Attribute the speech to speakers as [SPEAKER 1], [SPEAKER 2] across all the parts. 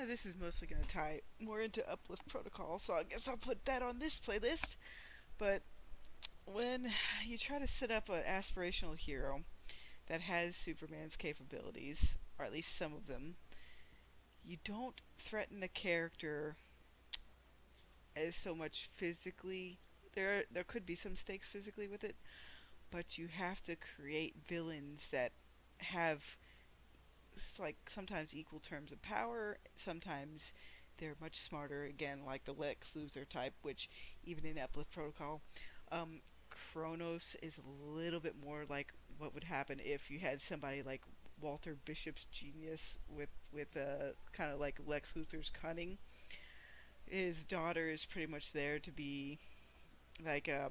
[SPEAKER 1] this is mostly going to tie more into Uplift Protocol, so I guess I'll put that on this playlist. But when you try to set up an aspirational hero that has Superman's capabilities, or at least some of them, you don't threaten the character as so much physically. There could be some stakes physically with it, but you have to create villains that have like sometimes equal terms of power. Sometimes they're much smarter. Again, like the Lex Luthor type, which even in Uplift Protocol, um, Kronos is a little bit more like what would happen if you had somebody like Walter Bishop's genius with kind of like Lex Luthor's cunning. His daughter is pretty much there to be like a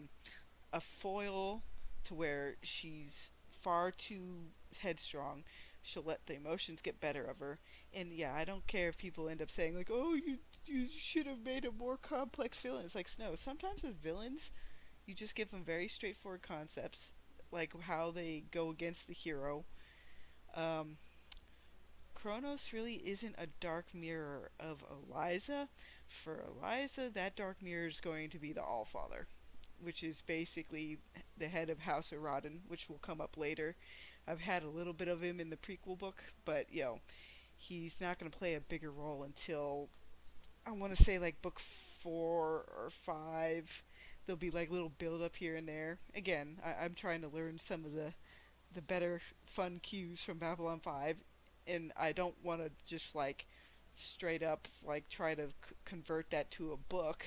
[SPEAKER 1] foil to where she's far too headstrong. She'll let the emotions get better of her. And yeah, I don't care if people end up saying like, "Oh, you should have made a more complex villain." It's like no. Sometimes with villains, you just give them very straightforward concepts, like how they go against the hero. Um, Kronos really isn't a dark mirror of Eliza. For Eliza, that dark mirror is going to be the Allfather, which is basically the head of House Rodden, which will come up later. I've had a little bit of him in the prequel book, but he's not going to play a bigger role until I want to say like book 4 or 5. There'll be like little build up here and there. Again, I'm trying to learn some of the better fun cues from Babylon 5, and I don't want to just like straight up like try to convert that to a book.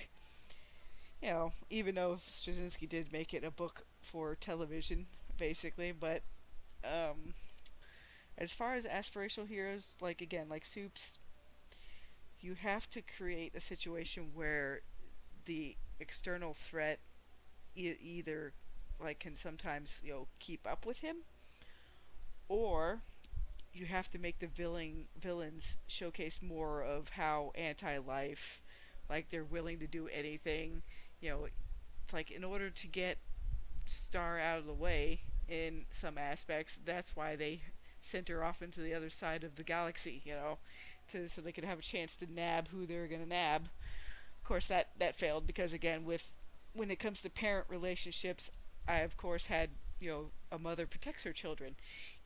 [SPEAKER 1] Even though Straczynski did make it a book for television, basically, but um, as far as aspirational heroes, like again, like Soups, you have to create a situation where the external threat either like can sometimes keep up with him, or you have to make the villains showcase more of how anti-life, like they're willing to do anything. It's like in order to get Star out of the way in some aspects, that's why they sent her off into the other side of the galaxy. So they could have a chance to nab who they're gonna nab. Of course, that failed because again, with when it comes to parent relationships, I of course had a mother protects her children,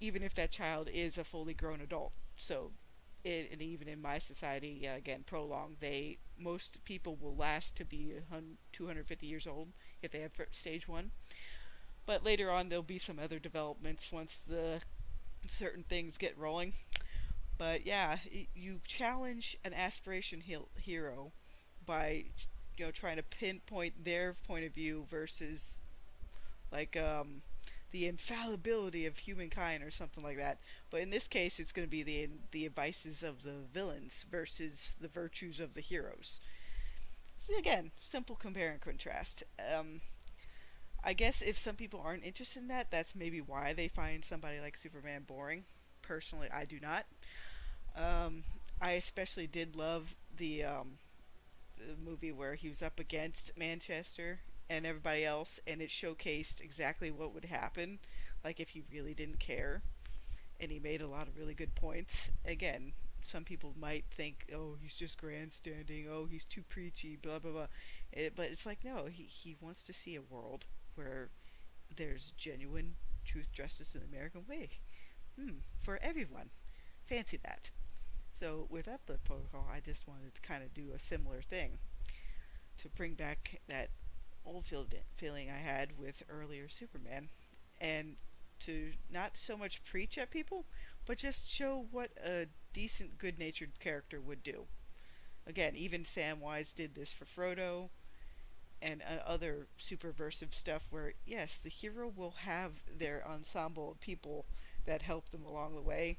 [SPEAKER 1] even if that child is a fully grown adult. So, and even in my society, again, prolonged, most people will last to be 250 years old if they have stage one. But later on, there'll be some other developments once the certain things get rolling. But yeah, you challenge an aspiration hero by trying to pinpoint their point of view versus like the infallibility of humankind or something like that. But in this case, it's going to be the vices of the villains versus the virtues of the heroes. So again, simple compare and contrast. I guess if some people aren't interested in that, that's maybe why they find somebody like Superman boring. Personally, I do not. Um, I especially did love the movie where he was up against Manchester and everybody else, and it showcased exactly what would happen, like if he really didn't care. And he made a lot of really good points. Again, some people might think, oh, he's just grandstanding, oh, he's too preachy, blah blah blah. But it's like, no, he wants to see a world where there's genuine truth, justice, in the American way. For everyone. Fancy that. So with Uplift Protocol, I just wanted to kind of do a similar thing to bring back that old feeling I had with earlier Superman, and to not so much preach at people, but just show what a decent, good-natured character would do. Again, even Samwise did this for Frodo, and other superversive stuff where, yes, the hero will have their ensemble of people that help them along the way.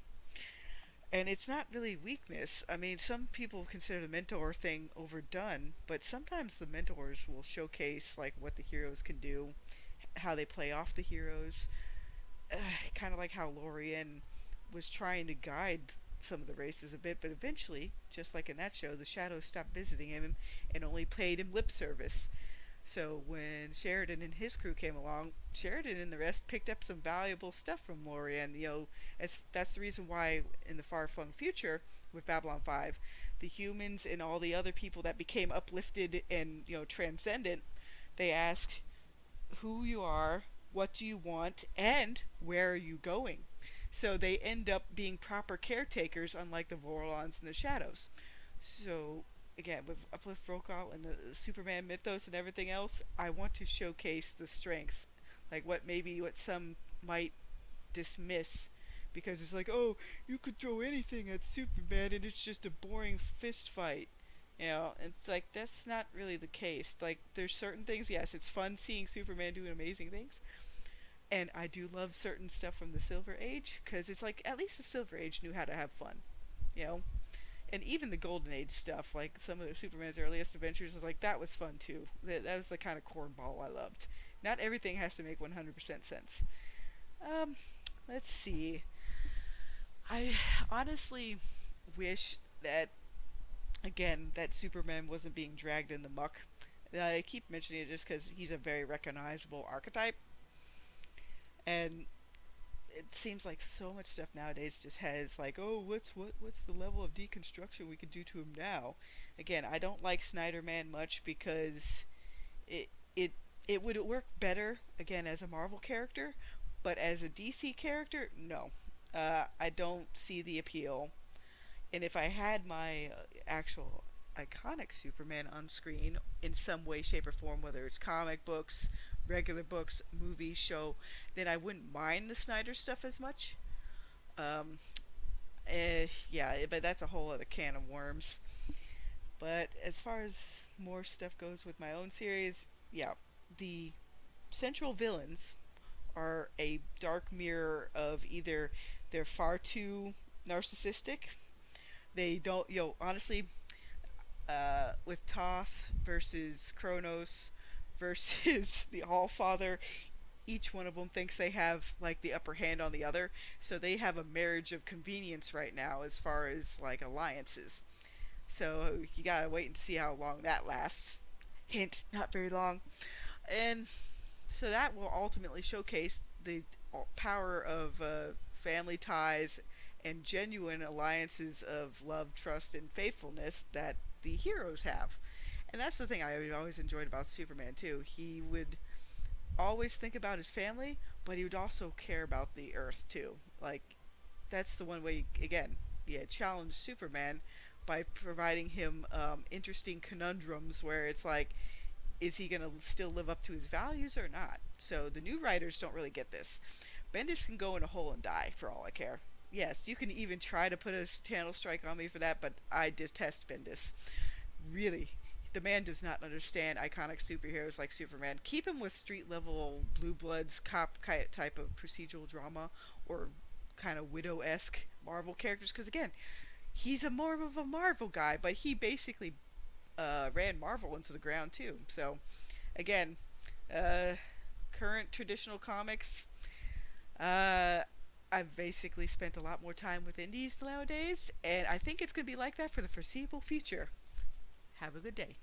[SPEAKER 1] And it's not really weakness. I mean, some people consider the mentor thing overdone, but sometimes the mentors will showcase like what the heroes can do, how they play off the heroes, kind of like how Lorien was trying to guide some of the races a bit, but eventually, just like in that show, the shadows stopped visiting him and only paid him lip service. So when Sheridan and his crew came along, Sheridan and the rest picked up some valuable stuff from Lorien. As that's the reason why in the far-flung future, with Babylon 5. The humans and all the other people that became uplifted and, transcendent, they ask who you are, what do you want, and where are you going. So they end up being proper caretakers, unlike the Vorlons and the Shadows. So again, with Uplift Protocol and the Superman mythos and everything else, I want to showcase the strengths, like what some might dismiss, because it's like, oh, you could throw anything at Superman and it's just a boring fist fight. It's like that's not really the case. Like there's certain things, yes, it's fun seeing Superman doing amazing things, and I do love certain stuff from the Silver Age because it's like at least the Silver Age knew how to have fun, you know. And even the Golden Age stuff, like some of Superman's earliest adventures, is like that was fun too. That was the kind of cornball I loved. Not everything has to make 100% sense. Um, let's see. I honestly wish that again that Superman wasn't being dragged in the muck. I keep mentioning it just because he's a very recognizable archetype, and it seems like so much stuff nowadays just has like, oh, what's the level of deconstruction we could do to him now? Again, I don't like Snyder Man much because it it it would work better again as a Marvel character, but as a DC character, no. I don't see the appeal. And if I had my actual iconic Superman on screen in some way, shape, or form, whether it's comic books, regular books, movie, show, then I wouldn't mind the Snyder stuff as much. Um, yeah, but that's a whole other can of worms. But as far as more stuff goes with my own series, yeah, the central villains are a dark mirror of either they're far too narcissistic. They don't, honestly, with Toth versus Kronos versus the Allfather, each one of them thinks they have like the upper hand on the other. So they have a marriage of convenience right now as far as like alliances. So you gotta wait and see how long that lasts. Hint, not very long. And so that will ultimately showcase the power of family ties and genuine alliances of love, trust, and faithfulness that the heroes have. And that's the thing I always enjoyed about Superman too. He would always think about his family, but he would also care about the Earth too. Like that's the one way again, yeah, challenge Superman by providing him interesting conundrums where it's like, is he gonna still live up to his values or not? So the new writers don't really get this. Bendis can go in a hole and die for all I care. Yes, you can even try to put a channel strike on me for that, but I detest Bendis. Really, the man does not understand iconic superheroes like Superman. Keep him with street level Blue Bloods cop type of procedural drama or kind of Widow esque Marvel characters, because again, he's a more of a Marvel guy, but he basically ran Marvel into the ground too. So again, uh, current traditional comics, uh, I've basically spent a lot more time with indies nowadays, and I think it's going to be like that for the foreseeable future. Have a good day.